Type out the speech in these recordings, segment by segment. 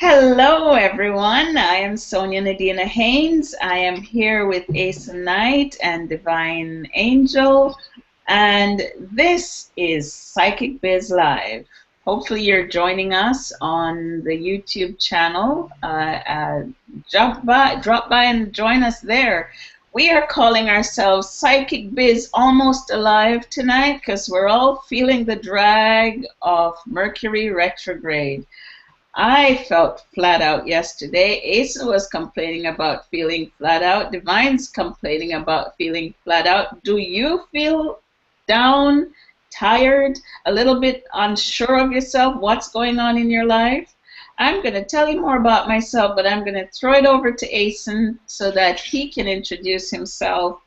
Hello, everyone. I am Sonia Nadina Haynes. I am here with Aeson Knight and Divine Angel, and this is Psychic.biz Live. Hopefully, you're joining us on the YouTube channel. Drop by and join us there. We are calling ourselves Psychic Biz Almost Alive tonight because we're all feeling the drag of Mercury retrograde. I felt flat out yesterday. Asa was complaining about feeling flat out. Divine's complaining about feeling flat out. Do you feel down, tired, a little bit unsure of yourself? What's going on in your life? I'm going to tell you more about myself, but I'm going to throw it over to Aeson so that he can introduce himself,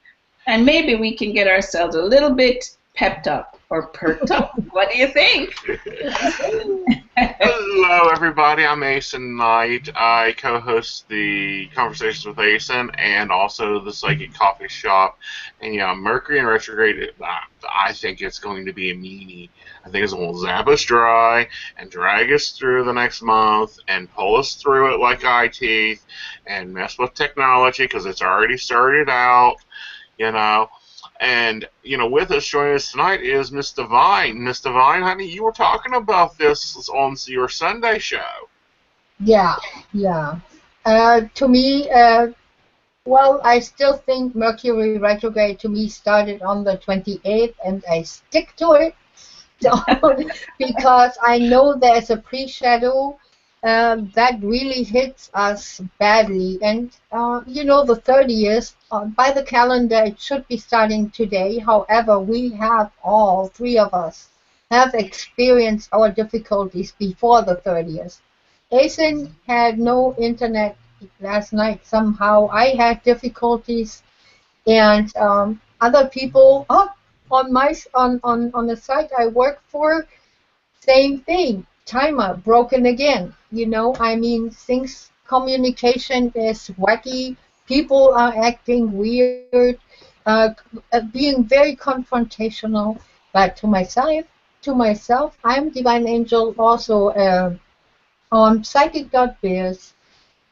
and maybe we can get ourselves a little bit pepped up or perked up. What do you think? Hello, everybody. I'm Aeson Knight. I co-host the Conversations with Aeson and also the Psychic Coffee Shop. And yeah, Mercury in retrograde, I think it's going to be a meanie. I think it's going to zap us dry and drag us through the next month and pull us through it like eye teeth and mess with technology because it's already started out, you know. And, with us, joining us tonight is Miss Divine. Miss Divine, honey, you were talking about this on your Sunday show. Yeah. To me, well, I still think Mercury retrograde to me started on the 28th, and I stick to it. So, because I know there's a pre-shadow that really hits us badly. And, the 30th, by the calendar, it should be starting today. However, we have all three of us have experienced our difficulties before the 30th. Aeson had no internet last night somehow. I had difficulties, and other people on the site I work for, same thing. Timer broken again. Communication is wacky. People are acting weird, being very confrontational. But to myself, I'm Divine Angel, also on Psychic.biz,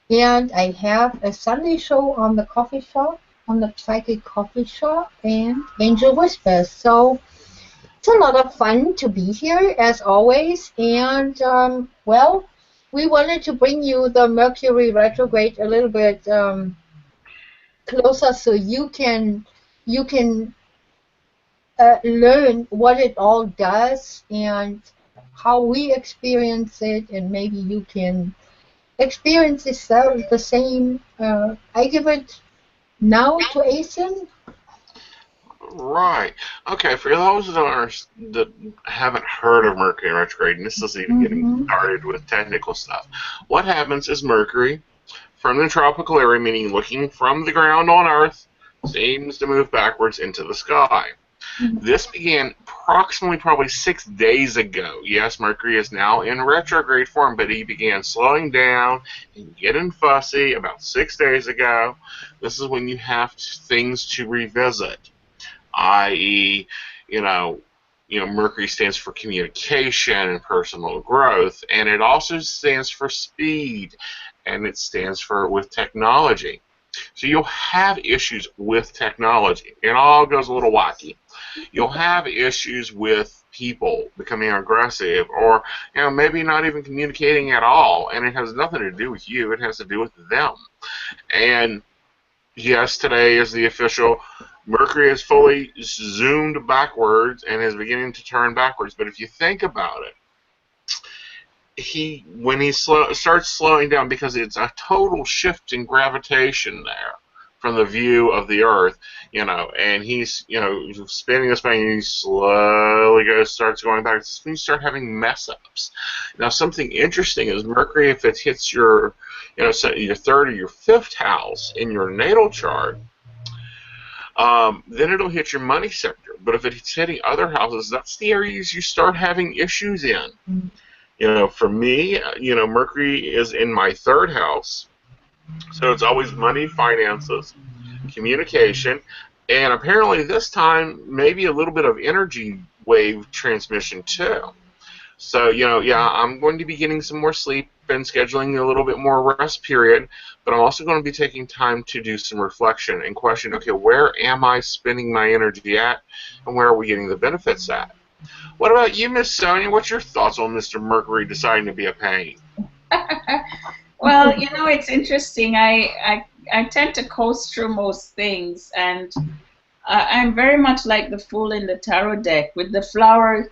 and I have a Sunday show on the coffee shop, on the Psychic Coffee Shop, and Angel Whispers. So it's a lot of fun to be here, as always. And, well, we wanted to bring you the Mercury retrograde a little bit closer so you can learn what it all does and how we experience it, and maybe you can experience the same. I give it now to Aeson. Right. Okay, for those that haven't heard of Mercury in retrograde, and this is even getting started with technical stuff, what happens is Mercury, from the tropical area, meaning looking from the ground on Earth, seems to move backwards into the sky. This began approximately probably 6 days ago. Yes, Mercury is now in retrograde form, but he began slowing down and getting fussy about 6 days ago. This is when you have things to revisit, i.e., Mercury stands for communication and personal growth, and it also stands for speed, and it stands for with technology. So you'll have issues with technology. It all goes a little wacky. You'll have issues with people becoming aggressive or maybe not even communicating at all, and it has nothing to do with you. It has to do with them. And yes, today is the official. Mercury is fully zoomed backwards and is beginning to turn backwards. But if you think about it, when he starts slowing down, because it's a total shift in gravitation there from the view of the Earth, and he's spinning this way, and he slowly starts going back. It's when you start having mess ups. Now, something interesting is Mercury, if it hits your your third or your fifth house in your natal chart, then it'll hit your money sector. But if it's hitting other houses, that's the areas you start having issues in. For me, Mercury is in my third house, so it's always money, finances, communication, and apparently this time maybe a little bit of energy wave transmission too. So, yeah, I'm going to be getting some more sleep and scheduling a little bit more rest period, but I'm also going to be taking time to do some reflection and question, okay, where am I spending my energy at, and where are we getting the benefits at? What about you, Miss Sonia? What's your thoughts on Mr. Mercury deciding to be a pain? Well, it's interesting. I tend to coast through most things, and I'm very much like the fool in the tarot deck with the flowers.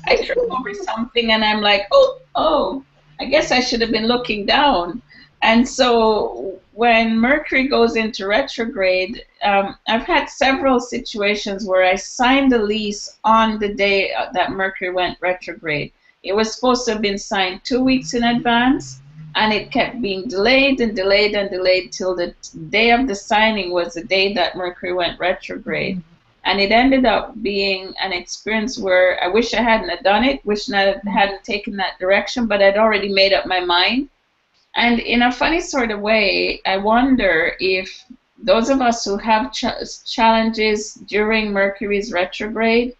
I trip over something and I'm like, oh, I guess I should have been looking down. And so when Mercury goes into retrograde, I've had several situations where I signed the lease on the day that Mercury went retrograde. It was supposed to have been signed 2 weeks in advance, and it kept being delayed and delayed and delayed till the day of the signing was the day that Mercury went retrograde. And it ended up being an experience where I wish I hadn't have done it, wish I hadn't taken that direction, but I'd already made up my mind. And in a funny sort of way, I wonder if those of us who have challenges during Mercury's retrograde,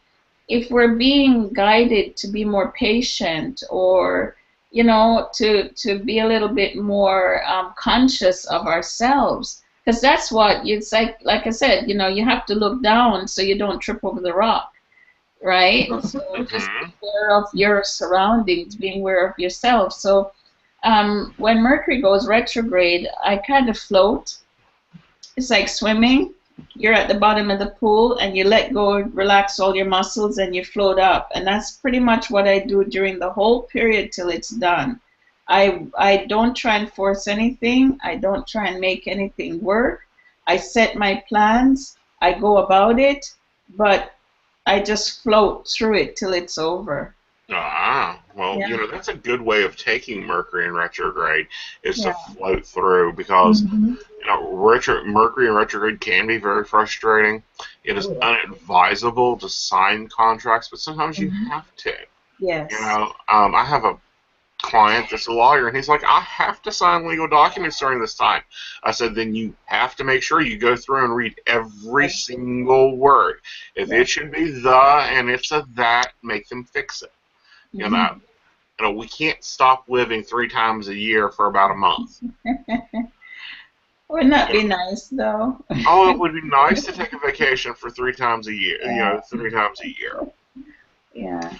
if we're being guided to be more patient, or to be a little bit more conscious of ourselves, because that's what it's like I said, you have to look down so you don't trip over the rock, right? So just be aware of your surroundings, being aware of yourself. So when Mercury goes retrograde, I kind of float. It's like swimming. You're at the bottom of the pool and you let go, relax all your muscles, and you float up. And that's pretty much what I do during the whole period till it's done. I don't try and force anything. I don't try and make anything work. I set my plans. I go about it, but I just float through it till it's over. Well, Yeah. That's a good way of taking Mercury in retrograde, is Yeah. to float through, because Mercury in retrograde can be very frustrating. It is unadvisable to sign contracts, but sometimes you have to. Yes. I have a client that's a lawyer, and he's like, I have to sign legal documents during this time. I said, then you have to make sure you go through and read every single word. If it should be the and it's a that, make them fix it. We can't stop living 3 times a year for about a month. Wouldn't that be nice, though? Oh, it would be nice to take a vacation for 3 times a year. 3 times a year. Yeah.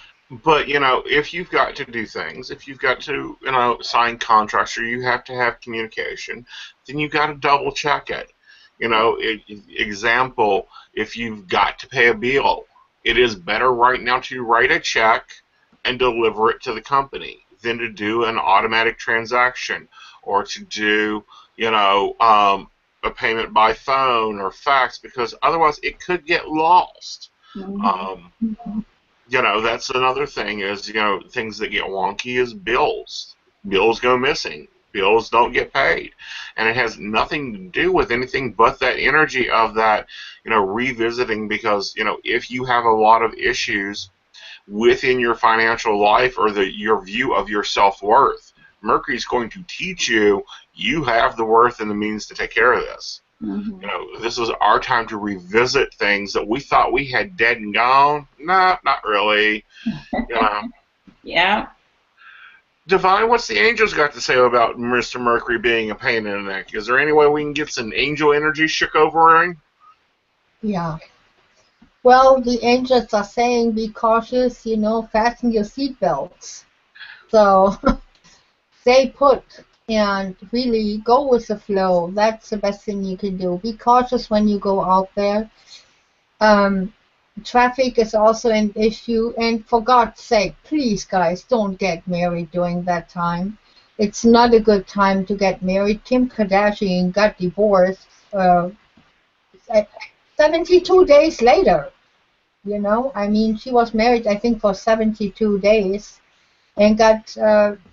But, if you've got to do things, if you've got to, sign contracts, or you have to have communication, then you've got to double check it. Example, if you've got to pay a bill, it is better right now to write a check and deliver it to the company than to do an automatic transaction, or to do, a payment by phone or fax, because otherwise it could get lost. That's another thing is, things that get wonky is bills. Bills go missing. Bills don't get paid. And it has nothing to do with anything but that energy of that, revisiting, because, if you have a lot of issues within your financial life, or your view of your self-worth, Mercury is going to teach you have the worth and the means to take care of this. This is our time to revisit things that we thought we had dead and gone. Nah, not really. Yeah. Divine, what's the angels got to say about Mr. Mercury being a pain in the neck? Is there any way we can get some angel energy shook over him? Yeah. Well, the angels are saying be cautious, fasten your seatbelts. So stay put and really go with the flow. That's the best thing you can do. Be cautious when you go out there. Traffic is also an issue, and for God's sake, please, guys, don't get married during that time. It's not a good time to get married. Kim Kardashian got divorced 72 days later. She was married, I think, for 72 days and got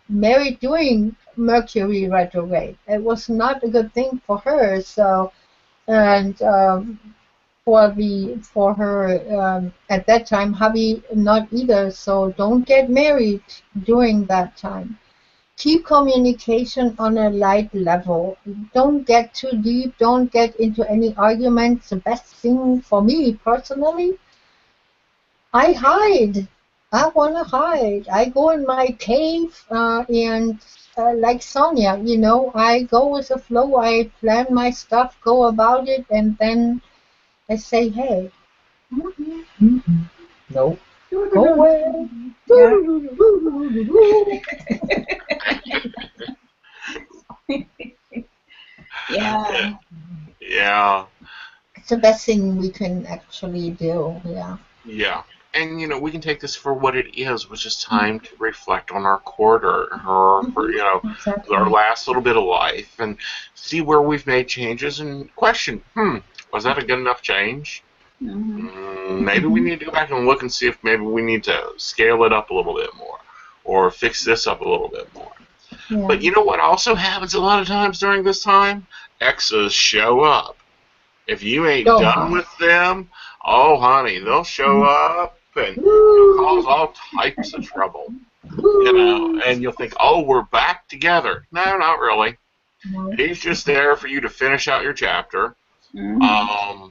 married during Mercury retrograde. It was not a good thing for her. So, and for her at that time, hubby not either. So don't get married during that time. Keep communication on a light level. Don't get too deep. Don't get into any arguments. The best thing for me personally, I hide. I want to hide. I go in my cave and like Sonia, you know, I go with the flow. I plan my stuff, go about it, and then I say, hey, no, go away. Yeah. Yeah. Yeah. It's the best thing we can actually do. Yeah. Yeah. And, we can take this for what it is, which is time to reflect on our quarter, or, our Exactly. last little bit of life, and see where we've made changes and question, was that a good enough change? Mm-hmm. Maybe we need to go back and look and see if maybe we need to scale it up a little bit more, or fix this up a little bit more. Yeah. But you know what also happens a lot of times during this time? Exes show up. If you ain't Go done home. with them, oh honey, they'll show up and cause all types of trouble. And you'll think, oh, we're back together. No, not really. No. He's just there for you to finish out your chapter. Mm-hmm.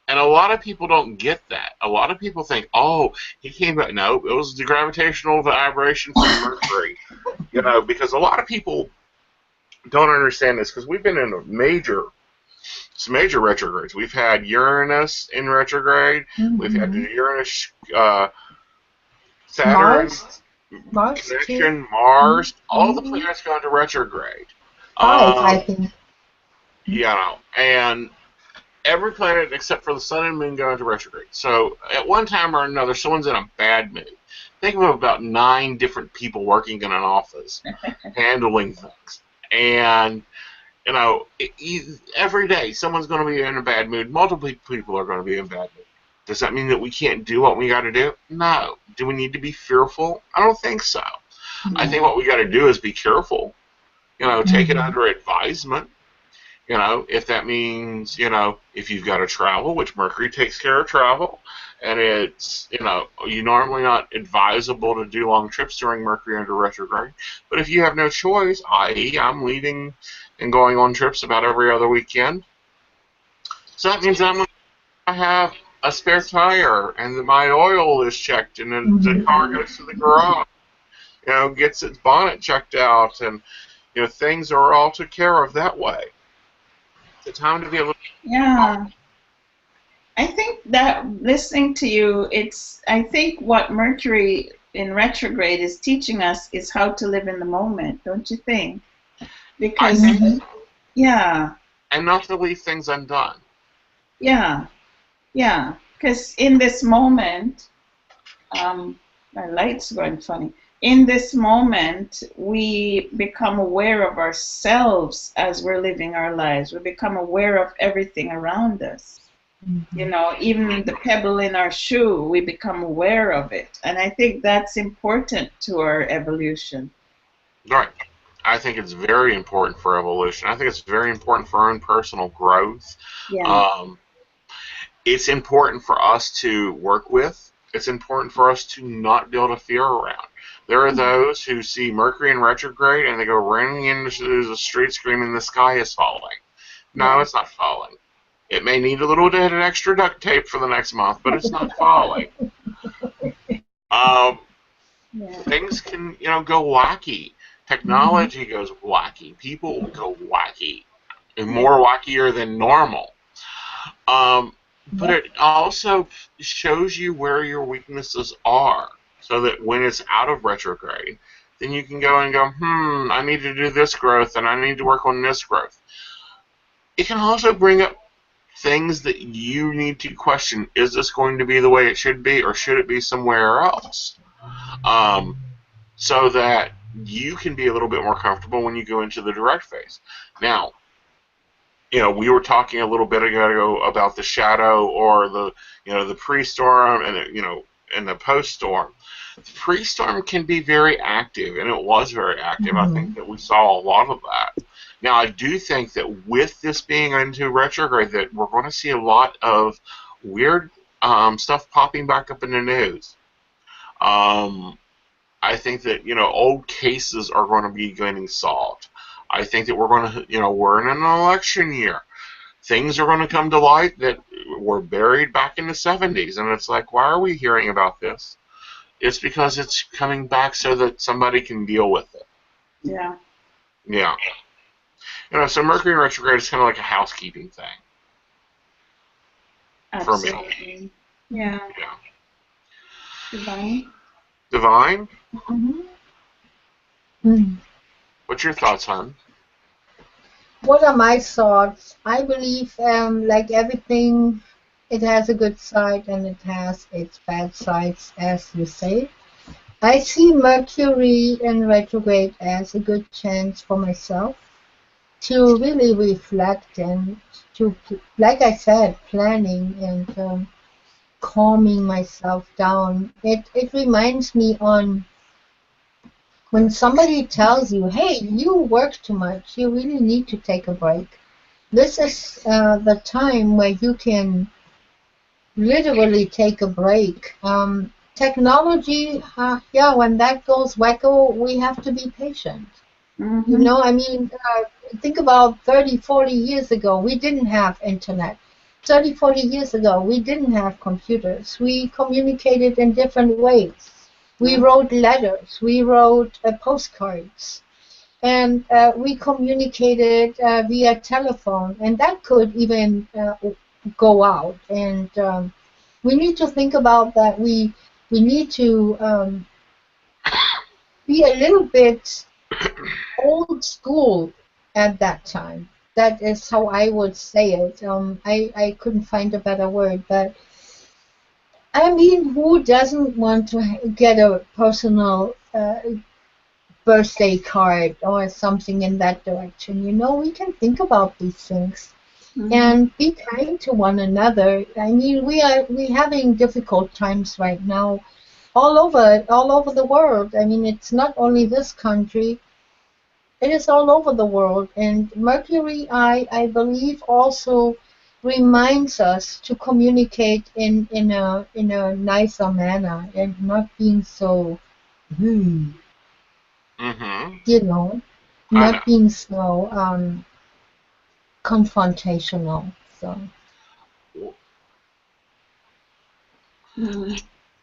And a lot of people don't get that. A lot of people think, oh, he came back. No, it was the gravitational vibration from Mercury. Because a lot of people don't understand this, because we've been in some major retrogrades. We've had Uranus in retrograde. We've had the Uranus, Saturn Mars too. connection, Mars. All the planets go into retrograde. Five, I think. And every planet except for the Sun and Moon go into retrograde. So at one time or another, someone's in a bad mood. Think of about 9 different people working in an office, handling things. And, every day someone's going to be in a bad mood. Multiple people are going to be in a bad mood. Does that mean that we can't do what we got to do? No. Do we need to be fearful? I don't think so. I think what we got to do is be careful. Take it under advisement. If that means, if you've got to travel, which Mercury takes care of travel, and it's, you're normally not advisable to do long trips during Mercury under retrograde. But if you have no choice, i.e., I'm leaving and going on trips about every other weekend, so that means I'm going to have a spare tire, and that my oil is checked, and then the car goes to the garage, gets its bonnet checked out, and, things are all taken care of that way. It's time to be a little. Yeah. I think that listening to you, I think what Mercury in retrograde is teaching us is how to live in the moment, don't you think? Because, I think, yeah. And not to leave things undone. Yeah. Yeah. Because in this moment, my light's going funny. In this moment, we become aware of ourselves as we're living our lives. We become aware of everything around us. Even the pebble in our shoe, we become aware of it. And I think that's important to our evolution. Right. I think it's very important for evolution. I think it's very important for our own personal growth. Yeah. It's important for us to work with. It's important for us to not build a fear around. There are those who see Mercury in retrograde and they go running into the street screaming, the sky is falling. No, it's not falling. It may need a little bit of extra duct tape for the next month, but it's not falling. Things can, go wacky. Technology goes wacky. People go wacky. And more wackier than normal. But it also shows you where your weaknesses are, so that when it's out of retrograde, then you can go and go, I need to do this growth, and I need to work on this growth. It can also bring up things that you need to question. Is this going to be the way it should be, or should it be somewhere else? So that you can be a little bit more comfortable when you go into the direct phase. Now, we were talking a little bit ago about the shadow, or the pre-storm, and and the post-storm. The pre-storm can be very active, and it was very active. I think that we saw a lot of that. Now, I do think that with this being into retrograde, that we're going to see a lot of weird stuff popping back up in the news. I think that, old cases are going to be getting solved. I think that we're going to, we're in an election year. Things are going to come to light that were buried back in the 70s, and it's like, why are we hearing about this? It's because it's coming back so that somebody can deal with it. Yeah. Yeah. So Mercury retrograde is kind of like a housekeeping thing. Absolutely. For me. Yeah. Yeah. Divine? Divine? Mm. What's your thoughts, hon? What are my thoughts? I believe, like everything, it has a good side and it has its bad sides, as you say. I see Mercury in retrograde as a good chance for myself to really reflect and to, like I said, planning and calming myself down. It reminds me on when somebody tells you, hey, you work too much, you really need to take a break. This is the time where you can literally take a break. Technology, yeah, when that goes wacko, we have to be patient. You know, I mean, think about 30, 40 years ago, we didn't have internet. 30, 40 years ago, we didn't have computers. We communicated in different ways. We wrote letters. We wrote postcards. And we communicated via telephone. And that could even go out. And we need to think about that. We need to be a little bit old school at that time. That is how I would say it. I couldn't find a better word, but I mean, who doesn't want to get a personal birthday card or something in that direction? You know, we can think about these things and be kind to one another. I mean, we having difficult times right now, all over the world. I mean, it's not only this country. It is all over the world, and Mercury, I believe, also reminds us to communicate in a nicer manner and not being so, you know, I know. not being so confrontational. So.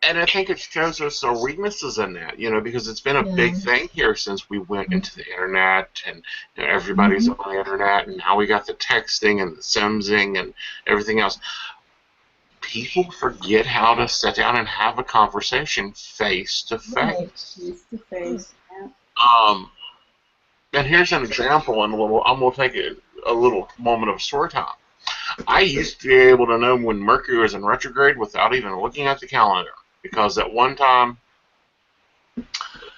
And I think it shows us our weaknesses in that, because it's been a big thing here since we went into the internet, and everybody's on the internet, and now we got the texting and the simsing and everything else. People forget how to sit down and have a conversation face to face. Face to face. And here's an example, and I'm gonna take a little moment of story time. I used to be able to know when Mercury was in retrograde without even looking at the calendar, because at one time,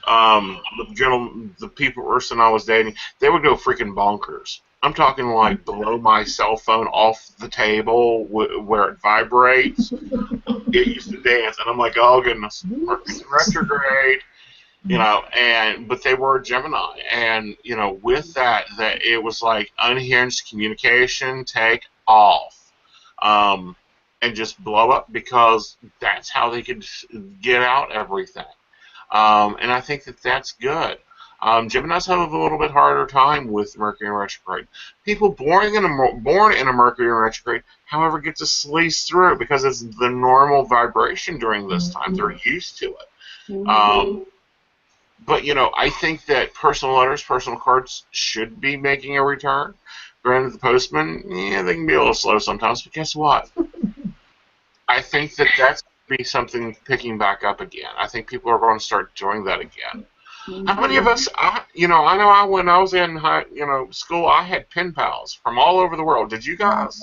the people person I was dating, they would go freaking bonkers. I'm talking like blow my cell phone off the table where it vibrates. It used to dance, and I'm like, oh goodness, Mercury's in retrograde. But they were Gemini, and with that it was like unhinged communication, take off, and just blow up, because that's how they could get out everything. And I think that that's good. Geminis have a little bit harder time with Mercury in retrograde. People born in a Mercury in retrograde, however, get to squeeze through it because it's the normal vibration during this time. They're used to it. But, I think that personal letters, personal cards should be making a return. Granted, the postman, they can be a little slow sometimes, but guess what? I think that that's going to be something picking back up again. I think people are going to start doing that again. How many of us, I know when I was in school, I had pen pals from all over the world. Did you guys?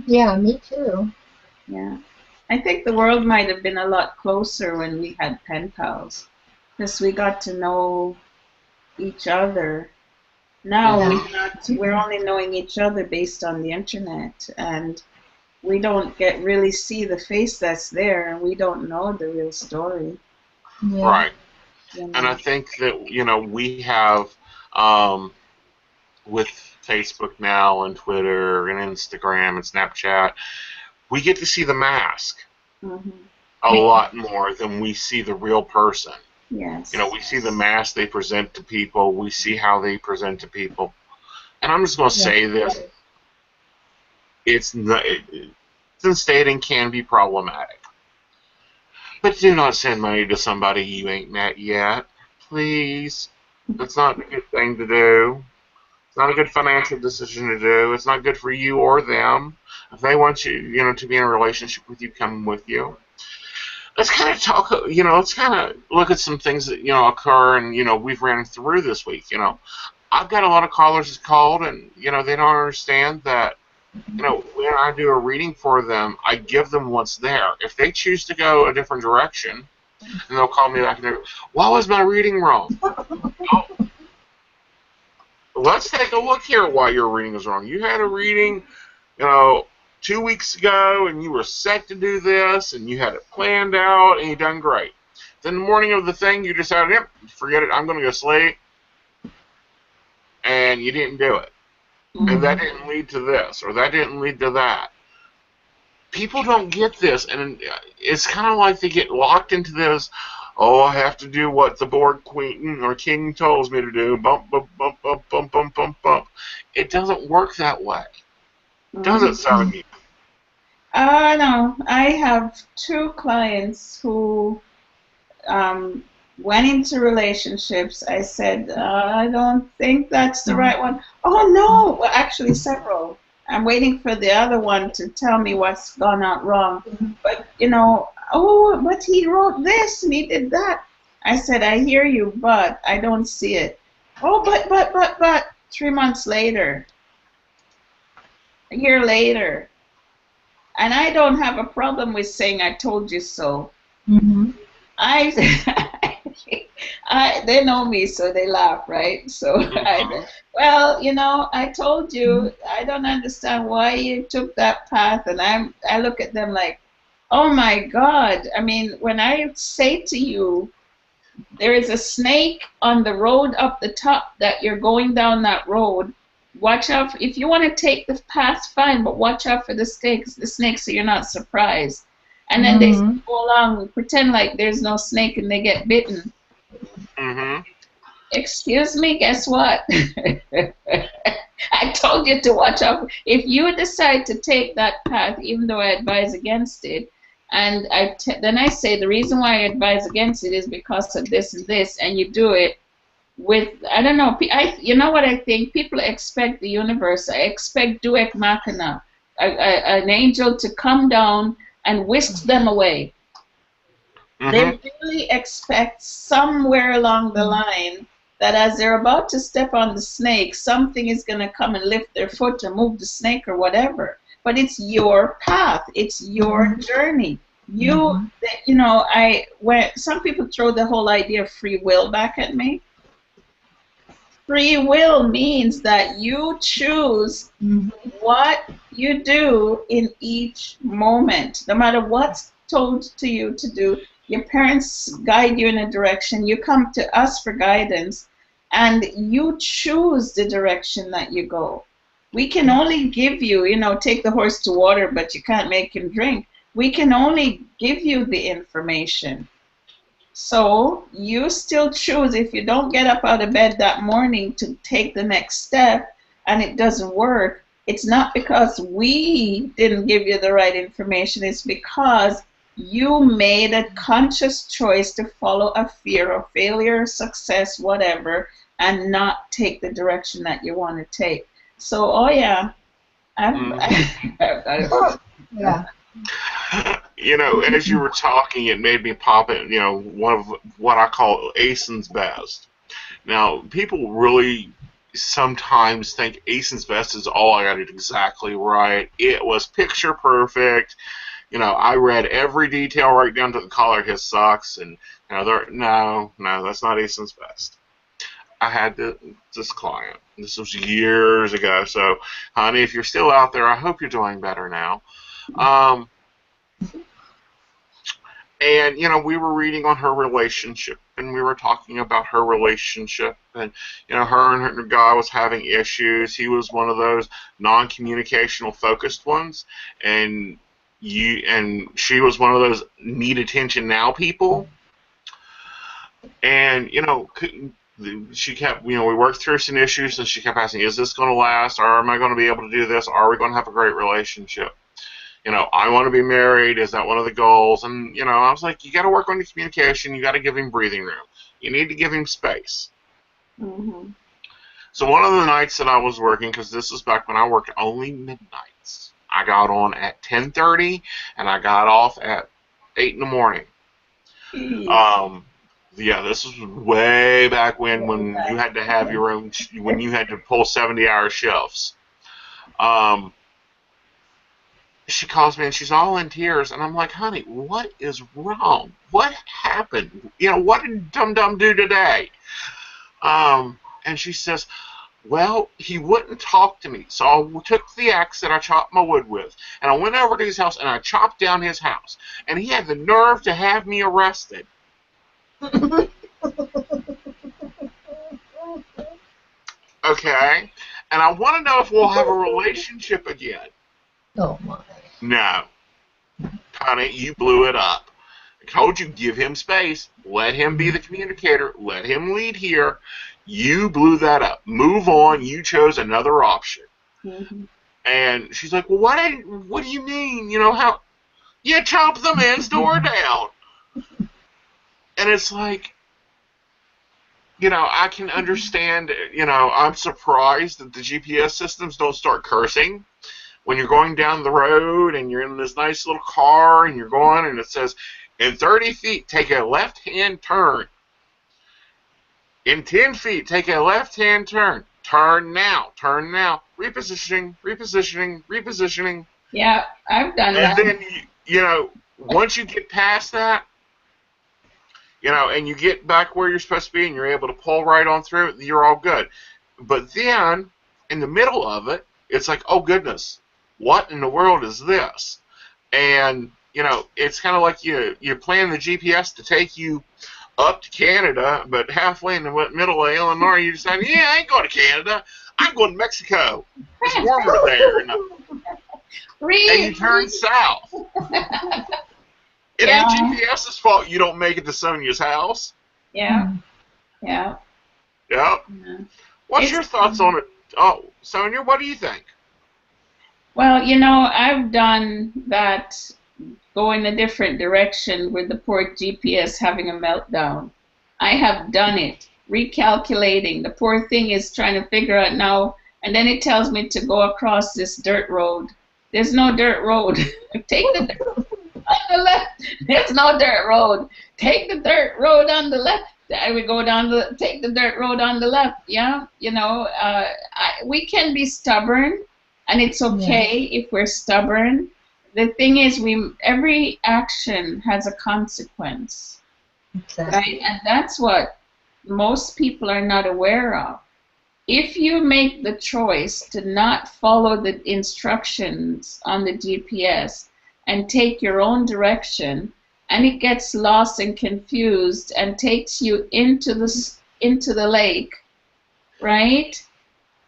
Yeah, me too. Yeah. I think the world might have been a lot closer when we had pen pals, because we got to know each other. Now we're only knowing each other based on the internet, and we don't really see the face that's there, and we don't know the real story. Yeah. Right. And I think that, we have, with Facebook now and Twitter and Instagram and Snapchat, we get to see the mask a lot more than we see the real person. Yes. We see the mask they present to people. We see how they present to people. And I'm just going to say this. It's not, Consistent stating can be problematic. But do not send money to somebody you ain't met yet. Please. That's not a good thing to do. It's not a good financial decision to do. It's not good for you or them. If they want you, to be in a relationship with you, come with you. Let's kind of talk, let's kind of look at some things that, occur and, we've ran through this week. I've got a lot of callers that called and, they don't understand that, when I do a reading for them, I give them what's there. If they choose to go a different direction, and they'll call me back and go, why was my reading wrong? Oh, let's take a look here at why your reading is wrong. You had a reading, 2 weeks ago, and you were set to do this, and you had it planned out, and you done great. Then the morning of the thing, you decided, yep, forget it, I'm going to go sleep, and you didn't do it. And that didn't lead to this, or that didn't lead to that. People don't get this, and it's kind of like they get locked into this, oh, I have to do what the board queen or king tells me to do, bump, bump, bump, bump, bump, bump, bump, bump. It doesn't work that way. Does it, Sonia? No. I have 2 clients who went into relationships. I said, I don't think that's the right one. Oh, no. Well, actually, several. I'm waiting for the other one to tell me what's gone out wrong. But, oh, but he wrote this and he did that. I said, I hear you, but I don't see it. Oh, but 3 months later, a year later. And I don't have a problem with saying I told you so. They know me, so they laugh, right? So, I told you, I don't understand why you took that path, and I look at them like, oh my God. I mean, when I say to you, there is a snake on the road up the top that you're going down that road, watch out. If you want to take the path, fine, but watch out for the snakes, so you're not surprised. And then they go along and pretend like there's no snake and they get bitten. Excuse me, guess what? I told you to watch out. If you decide to take that path, even though I advise against it, and then I say the reason why I advise against it is because of this and this, and you do it with, I don't know, you know what I think? People expect the universe, I expect Duek Machina, an angel to come down and whisk them away. They really expect somewhere along the line that as they're about to step on the snake, something is going to come and lift their foot to move the snake or whatever. But it's your path. It's your journey. When some people throw the whole idea of free will back at me. Free will means that you choose what you do in each moment, no matter what's told to you to do. Your parents guide you in a direction. You come to us for guidance, and you choose the direction that you go. We can only give you, take the horse to water, but you can't make him drink. We can only give you the information. So you still choose. If you don't get up out of bed that morning to take the next step and it doesn't work, it's not because we didn't give you the right information. It's because you made a conscious choice to follow a fear of failure, success, whatever, and not take the direction that you want to take. So, oh yeah. Yeah. As you were talking, it made me pop in, one of what I call Aeson's best. Now, people really sometimes think Aeson's best is, oh, I got it exactly right. It was picture perfect. I read every detail right down to the color of his socks, and no, that's not Aeson's best. I had this client. This was years ago. So, honey, if you're still out there, I hope you're doing better now. And, we were reading on her relationship, and we were talking about her relationship, and, her and her guy was having issues. He was one of those non-communicational focused ones, and she was one of those need attention now people. And, she kept, we worked through some issues, and she kept asking, is this going to last? Or am I going to be able to do this? Or are we going to have a great relationship? I want to be married. Is that one of the goals? And, I was like, you got to work on the communication. You got to give him breathing room. You need to give him space. Mm-hmm. So one of the nights that I was working, because this was back when I worked only midnights, I got on at 10:30 and I got off at 8 in the morning. Yeah, this was way back when you had to have your own, when you had to pull 70-hour shifts. She calls me and she's all in tears, and I'm like, honey, what is wrong? What happened? What did Dum-Dum do today? And she says, well, he wouldn't talk to me, so I took the axe that I chopped my wood with, and I went over to his house, and I chopped down his house, and he had the nerve to have me arrested. Okay? And I want to know if we'll have a relationship again. Oh, my. No. Honey, you blew it up. I told you, give him space. Let him be the communicator. Let him lead here. You blew that up. Move on. You chose another option. Mm-hmm. And she's like, well, what do you mean? How you chop the man's door down. And it's like, I can understand, I'm surprised that the GPS systems don't start cursing when you're going down the road and you're in this nice little car and you're going and it says, in 30 feet, take a left-hand turn. In 10 feet, take a left-hand turn. Turn now. Turn now. Repositioning, repositioning, repositioning. Yeah, I've done that. And then, once you get past that, and you get back where you're supposed to be and you're able to pull right on through it, you're all good. But then, in the middle of it, it's like, oh, goodness, what in the world is this? And, it's kind of like you plan the GPS to take you up to Canada, but halfway in the middle of Illinois, you decide, yeah, I ain't going to Canada. I'm going to Mexico. It's warmer there. And you turn south. It ain't GPS's fault you don't make it to Sonia's house. Yeah. Yeah. Yep. Yeah. What's your thoughts on it? Oh, Sonia, what do you think? Well, I've done that, go in a different direction with the poor GPS having a meltdown. I have done it, recalculating. The poor thing is trying to figure out now, and then it tells me to go across this dirt road. There's no dirt road. Take the dirt road on the left. There's no dirt road. Take the dirt road on the left. I would go take the dirt road on the left. Yeah, we can be stubborn, and it's okay if we're stubborn. The thing is, every action has a consequence, Exactly. right? And that's what most people are not aware of. If you make the choice to not follow the instructions on the GPS and take your own direction, and it gets lost and confused and takes you into the lake, right?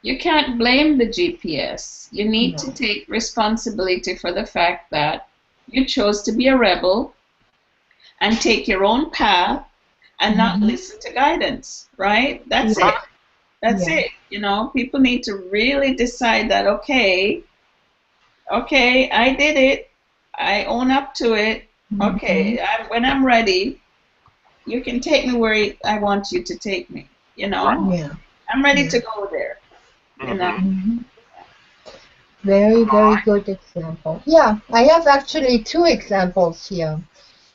You can't blame the GPS. You need to take responsibility for the fact that you chose to be a rebel and take your own path and not listen to guidance, right? That's it. That's it. People need to really decide that, okay, I did it. I own up to it. Okay, when I'm ready, you can take me where I want you to take me, Yeah. I'm ready to go there. Very, very good example. Yeah, I have actually two examples here.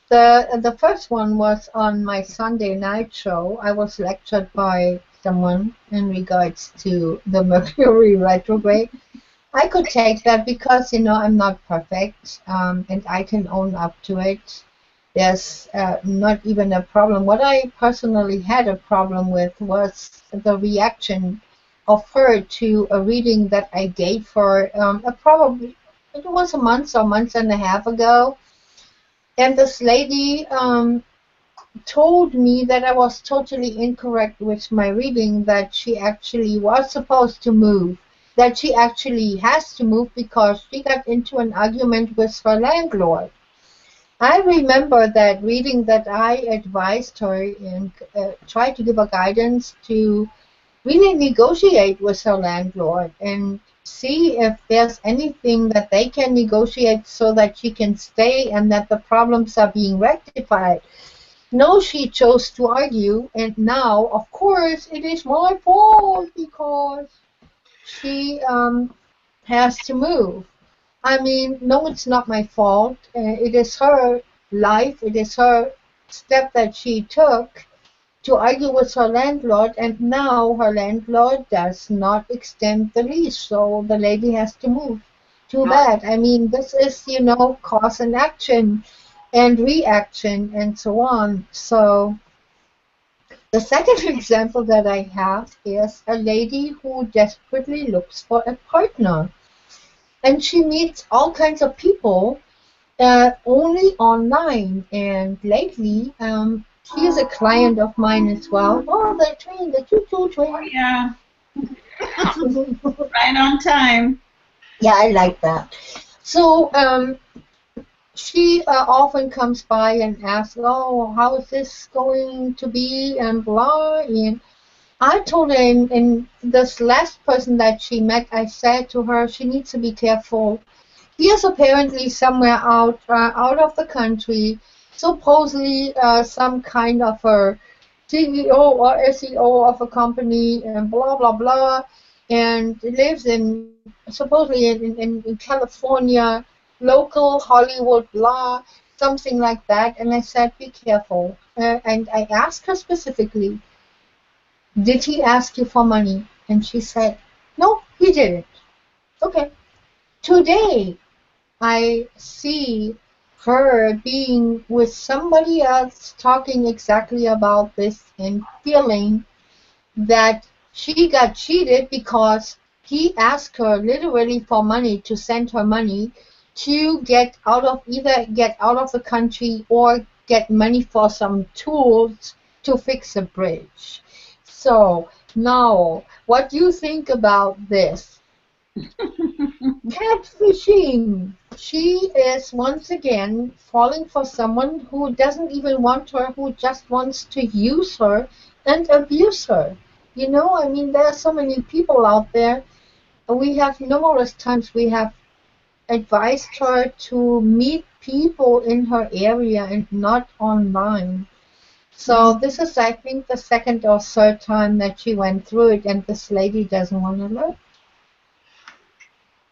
The first one was on my Sunday night show. I was lectured by someone in regards to the Mercury retrograde. I could take that because, I'm not perfect, and I can own up to it. There's not even a problem. What I personally had a problem with was the reaction of her to a reading that I gave her it was a month or month and a half ago. And this lady told me that I was totally incorrect with my reading, that she actually was supposed to move, that she actually has to move because she got into an argument with her landlord. I remember that reading that I advised her and tried to give her guidance to really negotiate with her landlord. And see if there's anything that they can negotiate so that she can stay and that the problems are being rectified. No, she chose to argue, and now, of course, it is my fault because she has to move. I mean, no, it's not my fault. It is her life. It is her step that she took to argue with her landlord, and now her landlord does not extend the lease, so the lady has to move. Too Right. bad. I mean, this is, cause and action and reaction and so on. So the second example that I have is a lady who desperately looks for a partner. And she meets all kinds of people only online. And lately, he is a client of mine as well. Oh, the train, the choo-choo train. Yeah, right on time. Yeah, I like that. So she often comes by and asks, "Oh, how is this going to be?" and blah. And I told her, in this last person that she met, I said to her, she needs to be careful. He is apparently somewhere out of the country, supposedly some kind of a CEO or SEO of a company, and blah blah blah, and lives in supposedly in California, local Hollywood, blah, something like that. And I said, be careful. And I asked her specifically, did he ask you for money? And she said, no, he didn't. Okay. Today, I see her being with somebody else talking exactly about this and feeling that she got cheated because he asked her literally for money to send her money to either get out of the country or get money for some tools to fix a bridge. So now, what do you think about this? Catfishing. She is once again falling for someone who doesn't even want her, who just wants to use her and abuse her. I mean, there are so many people out there. We have numerous times we have advised her to meet people in her area and not online. So this is, I think, the second or third time that she went through it, and this lady doesn't want to learn.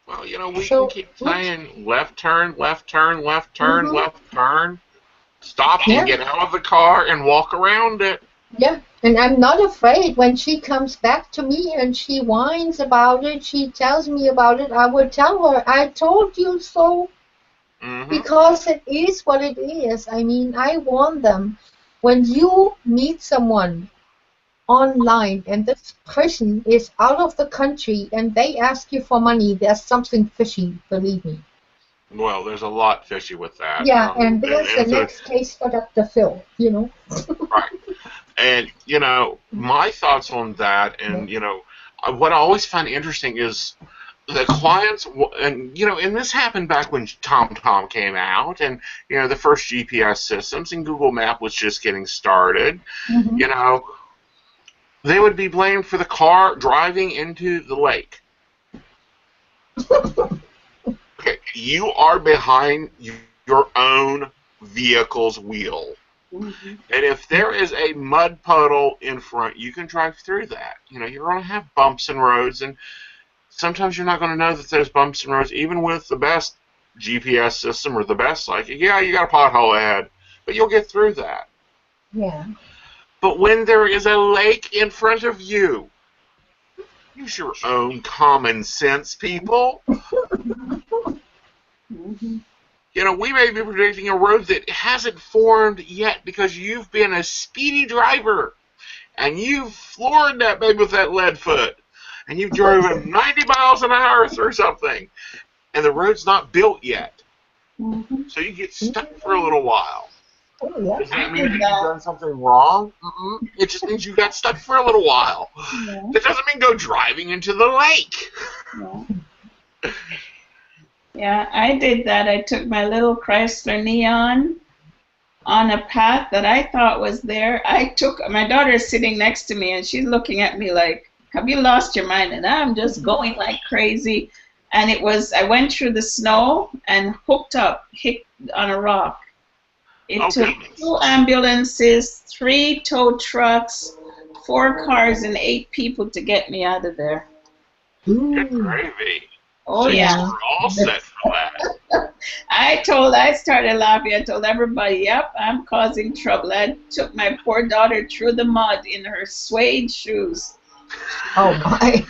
Well, we can So, keep oops. saying left turn, left turn, left turn, Hmm. left turn. Stop and Yeah. get out of the car and walk around it. Yeah, and I'm not afraid when she comes back to me and she whines about it, she tells me about it, I will tell her, I told you so, Mm-hmm. because it is what it is. I mean, I warn them. When you meet someone online and this person is out of the country and they ask you for money, there's something fishy, believe me. Well, there's a lot fishy with that. Yeah, and And, there's the and so, next case for Dr. Phil. right. And, my thoughts on that, and, what I always find interesting is the clients, and this happened back when TomTom came out, and, the first GPS systems, and Google Map was just getting started. Hmm. You know, they would be blamed for the car driving into the lake. Okay, you are behind your own vehicle's wheel. Mm-hmm. And if there is a mud puddle in front, you can drive through that. You're going to have bumps and roads, and sometimes you're not going to know that there's bumps and roads, even with the best GPS system or the best psychic. Yeah, you got a pothole ahead, but you'll get through that. Yeah. But when there is a lake in front of you, use your own common sense, people. Mm-hmm. We may be predicting a road that hasn't formed yet because you've been a speedy driver and you've floored that baby with that lead foot and you've driven 90 miles an hour through something and the road's not built yet. Mm-hmm. So you get stuck for a little while. Oh, yeah. Does that I mean did that you've that. done something wrong? Mm-mm. It just means you got stuck for a little while. Yeah. That doesn't mean go driving into the lake. Yeah. Yeah, I did that. I took my little Chrysler Neon on a path that I thought was there. My daughter is sitting next to me and she's looking at me like, have you lost your mind? And I'm just going like crazy. And I went through the snow and hit on a rock. It took goodness. 2 ambulances, 3 tow trucks, 4 cars, and 8 people to get me out of there. Good gravy. Oh, so yeah. you were all set for that. I started laughing. I told everybody, yep, I'm causing trouble. I took my poor daughter through the mud in her suede shoes. Oh, my.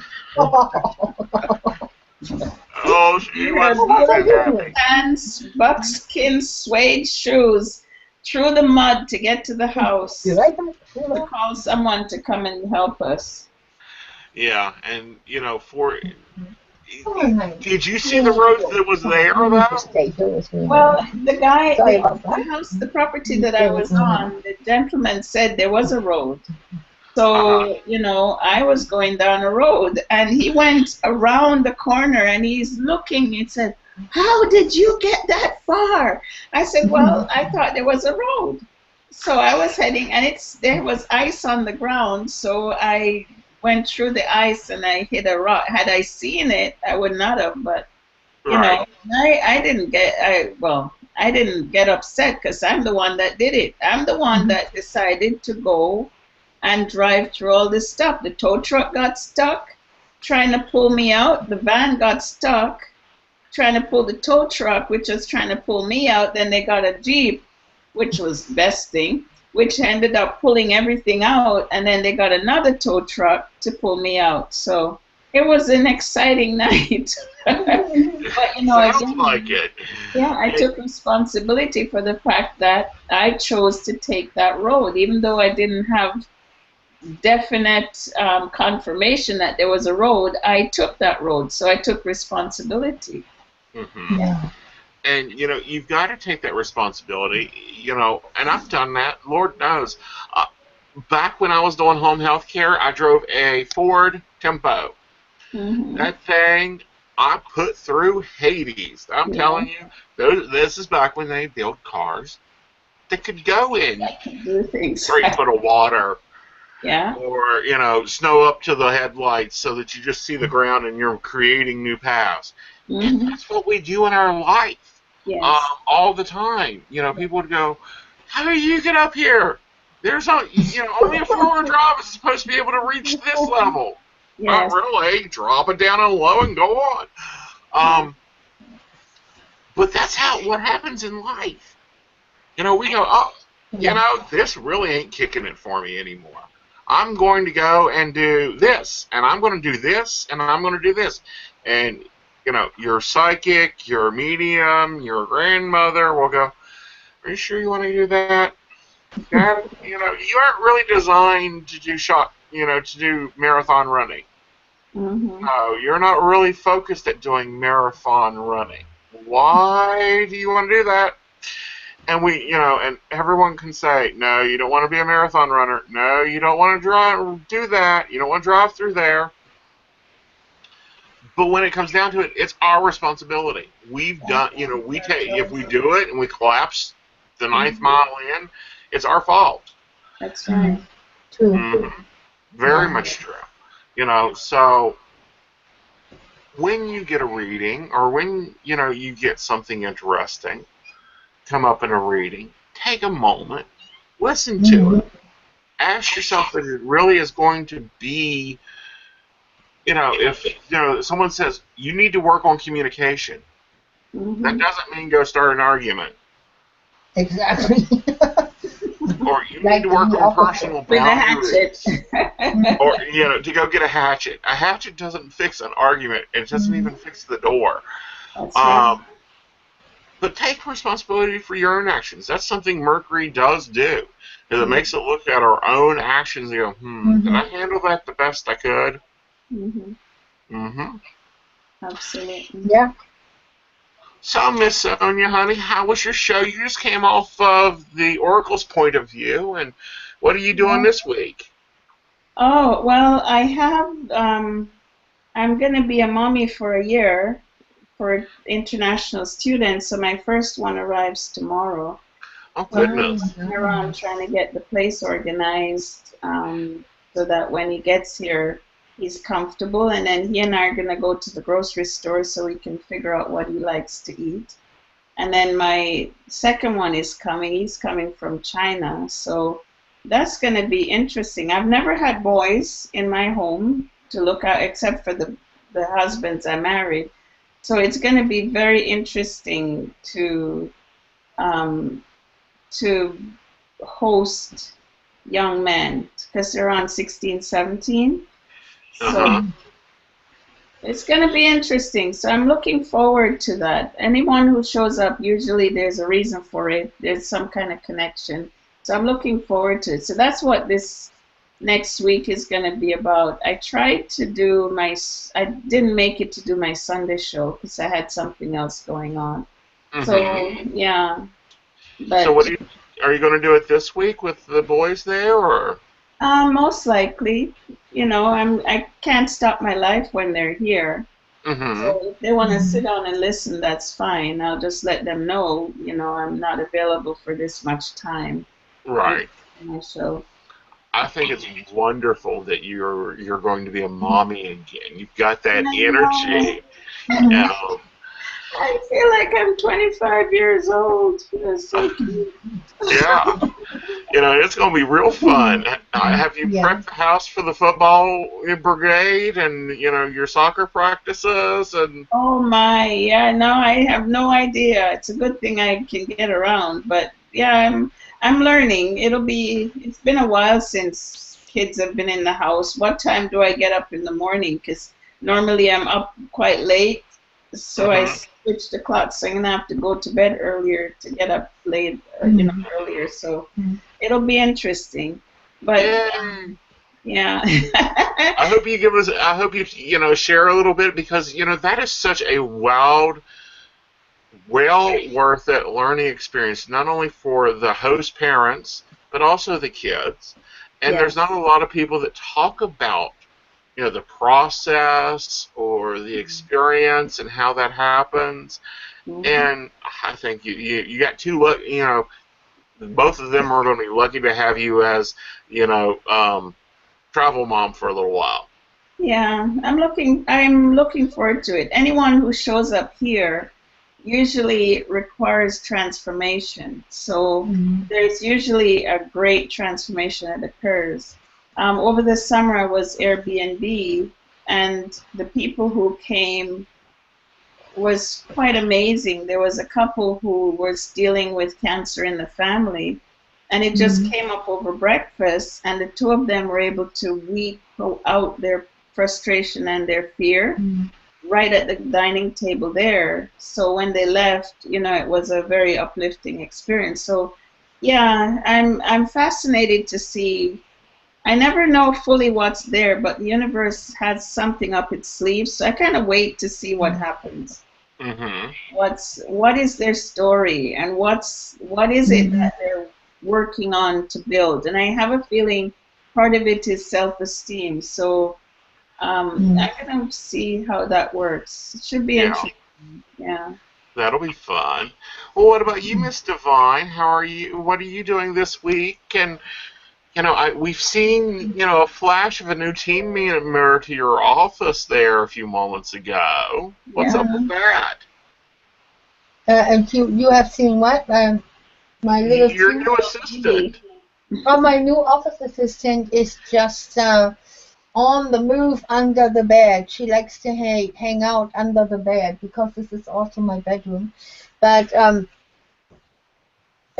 Oh, she was Pants, buckskin suede shoes through the mud to get to the house. To call someone to come and help us. Yeah, and did you see the road that was there, though? Well, the house, the property that I was on, the gentleman said there was a road. So, I was going down a road, and he went around the corner, and he's looking. He said, "How did you get that far?" I said, "Well, I thought there was a road." So I was heading, and there was ice on the ground, so I went through the ice, and I hit a rock. Had I seen it, I would not have, but, I didn't get upset because I'm the one that did it. I'm the one that decided to go and drive through all this stuff. The tow truck got stuck trying to pull me out. The van got stuck trying to pull the tow truck, which was trying to pull me out. Then they got a Jeep, which was besting, which ended up pulling everything out. And then they got another tow truck to pull me out. So it was an exciting night. But, Sounds like it. Yeah, I took responsibility for the fact that I chose to take that road, even though I didn't have definite confirmation that there was a road. I took that road, so I took responsibility. Mm-hmm. Yeah. And you've got to take that responsibility. And I've done that. Lord knows. Back when I was doing home health care, I drove a Ford Tempo. Mm-hmm. That thing I put through Hades. I'm telling you, this is back when they built cars that could go in I can do things. 3 foot of water. Yeah. Or, snow up to the headlights so that you just see the ground and you're creating new paths. Mm-hmm. And that's what we do in our life. Yes. All the time. People would go, how do you get up here? There's only a 4-wheel drive is supposed to be able to reach this level. Yes. Not really. Drop it down on low and go on. But that's what happens in life. We go, this really ain't kicking it for me anymore. I'm going to go and do this, and I'm going to do this, and I'm going to do this. And, your psychic, your medium, your grandmother will go, are you sure you want to do that? Dad, you aren't really designed to do marathon running. Mm-hmm. No, you're not really focused at doing marathon running. Why do you want to do that? And and everyone can say, no, you don't want to be a marathon runner. No, you don't want to do that. You don't want to drive through there. But when it comes down to it, it's our responsibility. We've done, if we do it and we collapse the 9th mile in, it's our fault. That's right. True. Mm-hmm. Very much true. So when you get a reading or when, you get something interesting come up in a reading, take a moment, listen to it. Ask yourself if it really is going to be, if someone says you need to work on communication, that doesn't mean go start an argument. Exactly. Or you need to work on personal boundaries. Or, to go get a hatchet. A hatchet doesn't fix an argument. It doesn't even fix the door. That's right. But take responsibility for your own actions. That's something Mercury does do. Because it makes it look at our own actions and go, did I handle that the best I could? Absolutely. Yeah. So, Miss Sonia, honey, how was your show? You just came off of the Oracle's point of view, and what are you doing this week? Oh, well, I have, I'm going to be a mommy for a year for international students, so my first one arrives tomorrow. Oh, goodness. I'm around trying to get the place organized so that when he gets here, he's comfortable, and then he and I are going to go to the grocery store so we can figure out what he likes to eat. And then my second one is coming. He's coming from China, so that's going to be interesting. I've never had boys in my home to look at except for the husbands I married. So it's going to be very interesting um, to host young men because they're on 16, 17. So it's going to be interesting. So I'm looking forward to that. Anyone who shows up, usually there's a reason for it. There's some kind of connection. So I'm looking forward to it. So that's what this next week is going to be about. I tried to do I didn't make it to do my Sunday show because I had something else going on. So, yeah. But, so are you going to do it this week with the boys there, or? Most likely. You know, I can't stop my life when they're here. So if they want to sit down and listen, that's fine. I'll just let them know, you know, I'm not available for this much time. Right. So I think it's wonderful that you're going to be a mommy again. You've got that energy. I feel like I'm 25 years old. That's so cute. Yeah. You know, it's going to be real fun. Have you prepped the house for the football brigade and, you know, your soccer practices? Oh, my. Yeah, no, I have no idea. It's a good thing I can get around. But, yeah, I'm learning. It's been a while since kids have been in the house. What time do I get up in the morning? Because normally I'm up quite late. So I switched the clock, so I'm gonna have to go to bed earlier to get up late, earlier. So it'll be interesting. But yeah. I hope you share a little bit, because that is such a well worth it learning experience, not only for the host parents but also the kids. And there's not a lot of people that talk about the process or the experience and how that happens. And I think you got two both of them are going to be lucky to have you as travel mom for a little while. Yeah, I'm looking forward to it. Anyone who shows up here usually requires transformation. So there's usually a great transformation that occurs. Over the summer, I was Airbnb, and the people who came was quite amazing. There was a couple who was dealing with cancer in the family, and it just came up over breakfast, and the two of them were able to weep out their frustration and their fear right at the dining table there. So when they left, it was a very uplifting experience. So yeah, I'm fascinated to see. I never know fully what's there, but the universe has something up its sleeve, so I kind of wait to see what happens. What is their story, and what is it that they're working on to build? And I have a feeling part of it is self-esteem. So I'm gonna see how that works. It should be interesting. Yeah. That'll be fun. Well, what about you, Miss Divine? How are you? What are you doing this week? And we've seen a flash of a new team member to your office there a few moments ago. What's up with that? And you have seen what? My little your new assistant. Oh, my new office assistant is just on the move under the bed. She likes to hang out under the bed because this is also my bedroom. But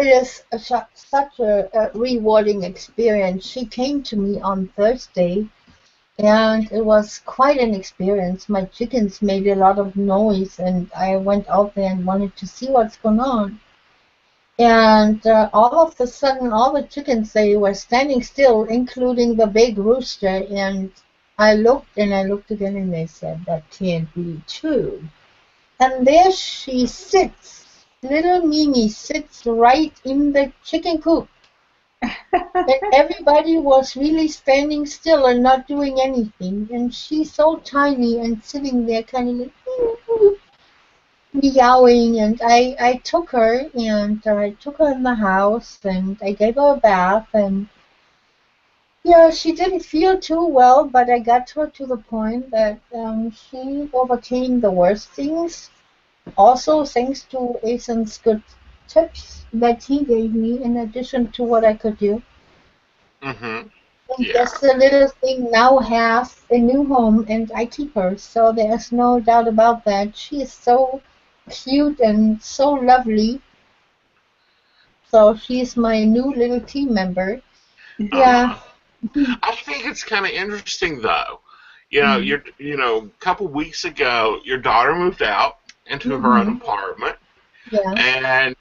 it is such a rewarding experience. She came to me on Thursday, and it was quite an experience. My chickens made a lot of noise, and I went out there and wanted to see what's going on. And all of a sudden, all the chickens, they were standing still, including the big rooster. And I looked and I looked again, and they said, that can't be true. And there she sits. Little Mimi sits right in the chicken coop. And everybody was really standing still and not doing anything. And she's so tiny and sitting there kind of like meowing. And I took her, and I took her in the house, and I gave her a bath, and Yeah, she didn't feel too well, but I got her to the point that she overcame the worst things. Also, thanks to Aeson's good tips that he gave me, in addition to what I could do. Mm-hmm. And Yeah. this little thing now has a new home, and I keep her, so there's no doubt about that. She is so cute and so lovely. So she's my new little team member. Yeah. Uh-huh. I think it's kind of interesting though. Mm. A couple weeks ago, your daughter moved out into her own Mm-hmm. apartment, Yeah. and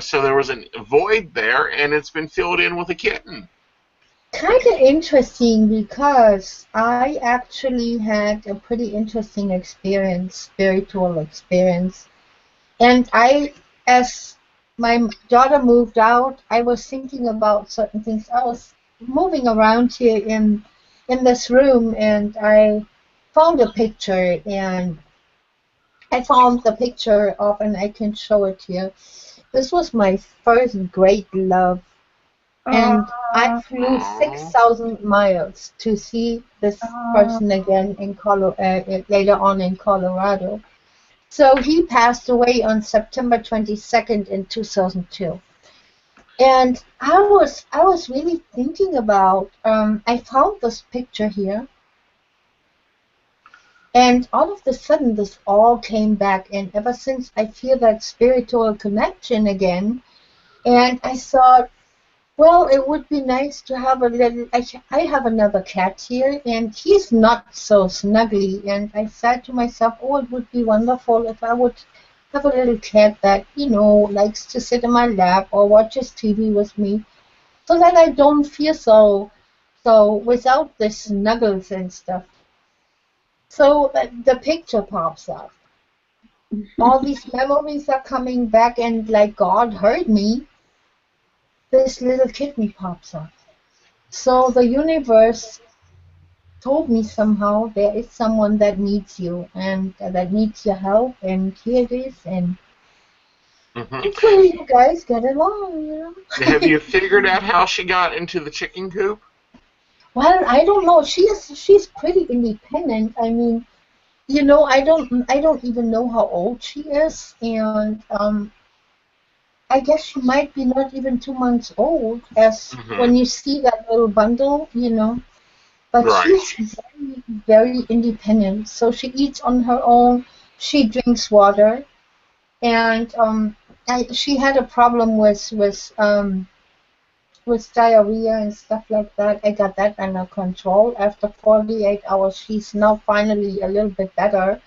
so there was a void there, and it's been filled in with a kitten. Kind of interesting because I actually had a pretty interesting experience, spiritual experience. And as my daughter moved out, I was thinking about certain things. I was moving around here in this room, and I found a picture, and I found the picture of, and I can show it here. This was my first great love, and I flew Oh. 6,000 miles to see this person again in later on in Colorado. So he passed away on September 22nd in 2002. And I was really thinking about, I found this picture here, and all of a sudden this all came back, and ever since I feel that spiritual connection again. And I thought, well, it would be nice to have a little. I have another cat here, and he's not so snuggly. And I said to myself, oh, it would be wonderful if I would have a little cat that, likes to sit in my lap or watches TV with me, so that I don't feel so without the snuggles and stuff. So the picture pops up. All these memories are coming back, and like God heard me, this little kitten pops up. So the universe told me somehow there is someone that needs you and that needs your help, and here it is, and Hmm. hopefully you guys get along. Have you figured out how she got into the chicken coop? Well, I don't know. She's pretty independent. I mean, I don't even know how old she is, and I guess she might be not even 2 months old, as Hmm. when you see that little bundle. But Right. she's very, very independent. So she eats on her own. She drinks water, and she had a problem with diarrhea and stuff like that. I got that under control. After 48 hours, she's now finally a little bit better.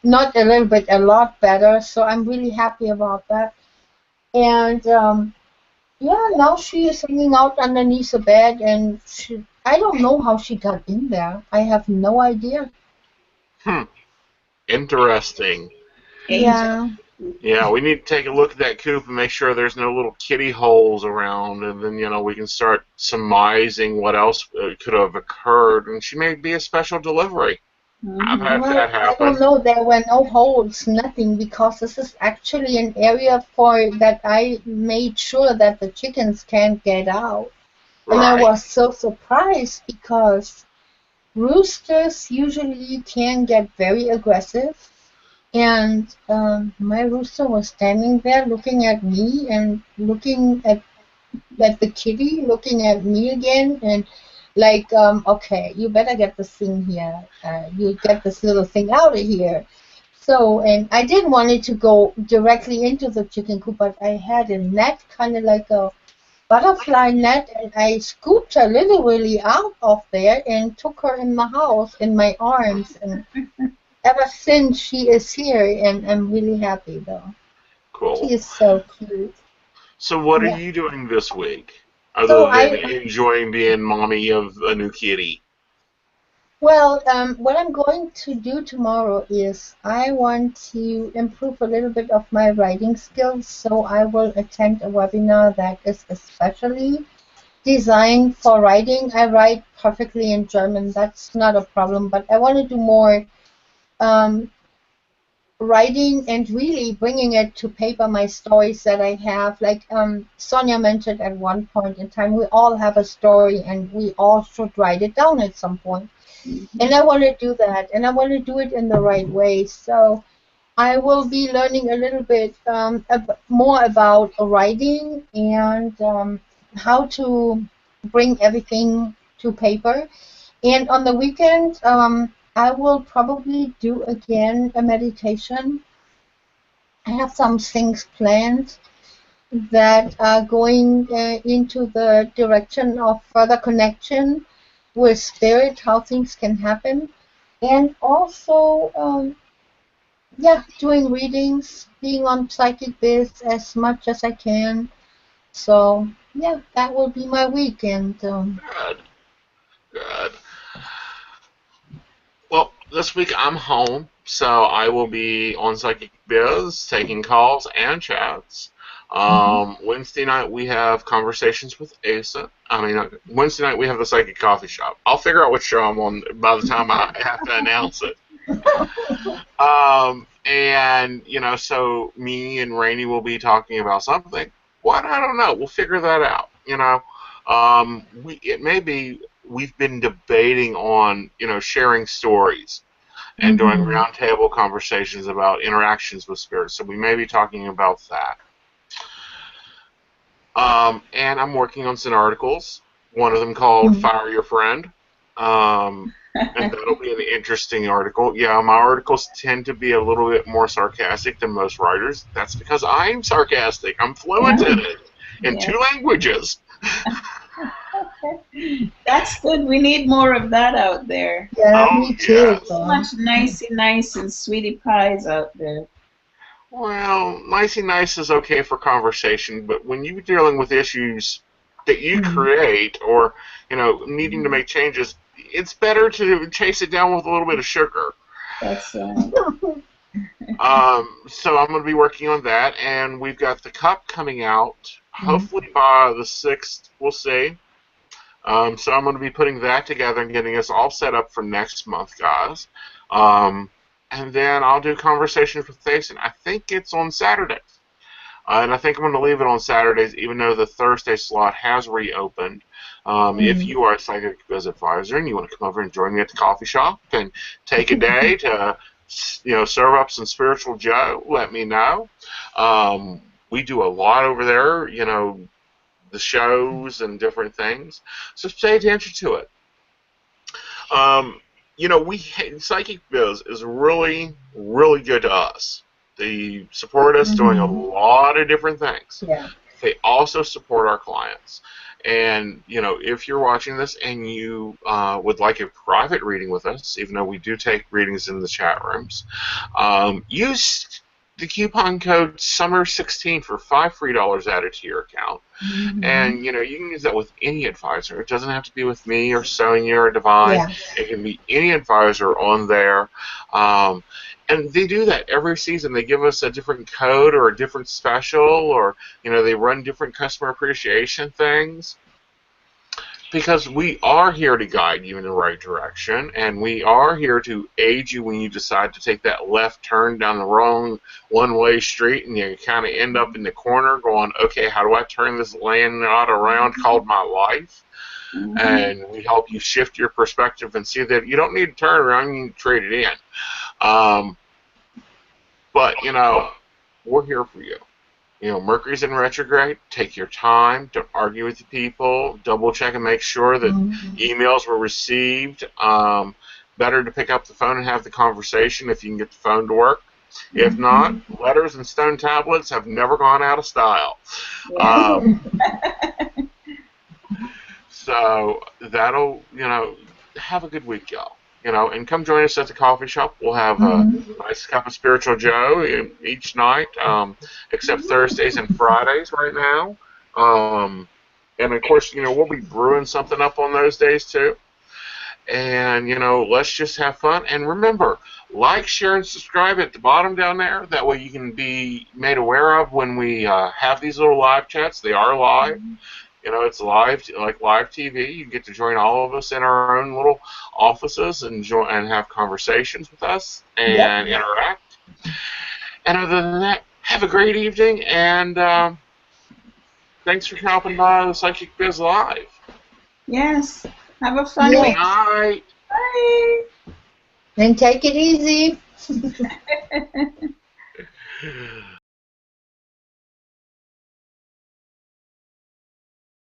Not a little bit, a lot better. So I'm really happy about that. And yeah, now she is hanging out underneath the bed, and I don't know how she got in there. I have no idea. Hmm. Interesting. Angel. Yeah. Yeah, we need to take a look at that coop and make sure there's no little kitty holes around, and then we can start surmising what else could have occurred. And she may be a special delivery. I've Hmm. had Well, that I don't happen. know. There were no holes, nothing, because this is actually an area for that I made sure that the chickens can't get out. And I Right. was so surprised because roosters usually can get very aggressive. And my rooster was standing there looking at me and looking at the kitty, looking at me again, and like, okay, you better get this thing here. You get this little thing out of here. So, and I didn't want it to go directly into the chicken coop, but I had a net, kind of like a butterfly net, and I scooped her literally out of there and took her in my house in my arms. And ever since she is here, and I'm really happy though. She Cool. is so cute. So, what are Yeah. you doing this week So other than enjoying being mommy of a new kitty? what I'm going to do tomorrow is I want to improve a little bit of my writing skills, so I will attend a webinar that is especially designed for writing. I write perfectly in German, that's not a problem, but I want to do more um, writing and really bringing it to paper, my stories that I have. Like Sonia mentioned at one point in time, we all have a story and we all should write it down at some point. And I want to do that, and I want to do it in the right way. So I will be learning a little bit more about writing and how to bring everything to paper. And on the weekend, I will probably do again a meditation. I have some things planned that are going into the direction of further connection with spirit, how things can happen. And also, yeah, doing readings, being on Psychic.biz as much as I can. So, yeah, that will be my weekend. Good. Good. Well, this week I'm home, so I will be on Psychic Biz taking calls and chats. Wednesday night we have conversations with Aeson. Wednesday night we have the Psychic Coffee Shop. I'll figure out which show I'm on by the time I have to announce it. And so me and Rainey will be talking about something. What? I don't know. We'll figure that out. It may be we've been debating on sharing stories and doing roundtable conversations about interactions with spirits. So we may be talking about that. And I'm working on some articles. One of them called "Fire Your Friend." And that'll be an interesting article. Yeah, my articles tend to be a little bit more sarcastic than most writers. That's because I'm sarcastic. I'm fluent in it, in 2 languages. That's good. We need more of that out there. Yeah, me too. Yes. So much nicey nice and sweetie pies out there. Well, nicey nice is okay for conversation, but when you're dealing with issues that you create or, needing to make changes, it's better to chase it down with a little bit of sugar. That's right. So I'm going to be working on that, and we've got the cup coming out, hopefully by the 6th, we'll see. So I'm going to be putting that together and getting us all set up for next month, guys. And then I'll do conversations with Aeson. I think it's on Saturdays. And I think I'm going to leave it on Saturdays, even though the Thursday slot has reopened. If you are a Psychic.biz advisor and you want to come over and join me at the coffee shop and take a day to, serve up some spiritual Joe, let me know. We do a lot over there, the shows and different things. So pay attention to it. Psychic.biz is really, really good to us. They support us doing a lot of different things. Yeah. They also support our clients. And, if you're watching this and you would like a private reading with us, even though we do take readings in the chat rooms, use the coupon code SUMMER16 for $5 free added to your account. And, you can use that with any advisor. It doesn't have to be with me or Sonia or Divine. Yeah. It can be any advisor on there. And they do that every season. They give us a different code or a different special, or, they run different customer appreciation things. Because we are here to guide you in the right direction, and we are here to aid you when you decide to take that left turn down the wrong one-way street, and you kind of end up in the corner going, okay, how do I turn this land out around called my life? And we help you shift your perspective and see that you don't need to turn around, you can trade it in. But, we're here for you. Mercury's in retrograde. Take your time. Don't argue with the people. Double check and make sure that emails were received. Better to pick up the phone and have the conversation if you can get the phone to work. If not, letters and stone tablets have never gone out of style. So that'll, have a good week, y'all. And come join us at the coffee shop. We'll have a nice cup of spiritual Joe each night, except Thursdays and Fridays right now. And, of course, we'll be brewing something up on those days, too. And, let's just have fun. And remember, like, share, and subscribe at the bottom down there. That way you can be made aware of when we have these little live chats. They are live. It's live, like live TV. You get to join all of us in our own little offices and have conversations with us and interact. And other than that, have a great evening, and thanks for stopping by the Psychic Biz Live. Yes. Have a fun Yeah. week. Good night. Bye. Then take it easy.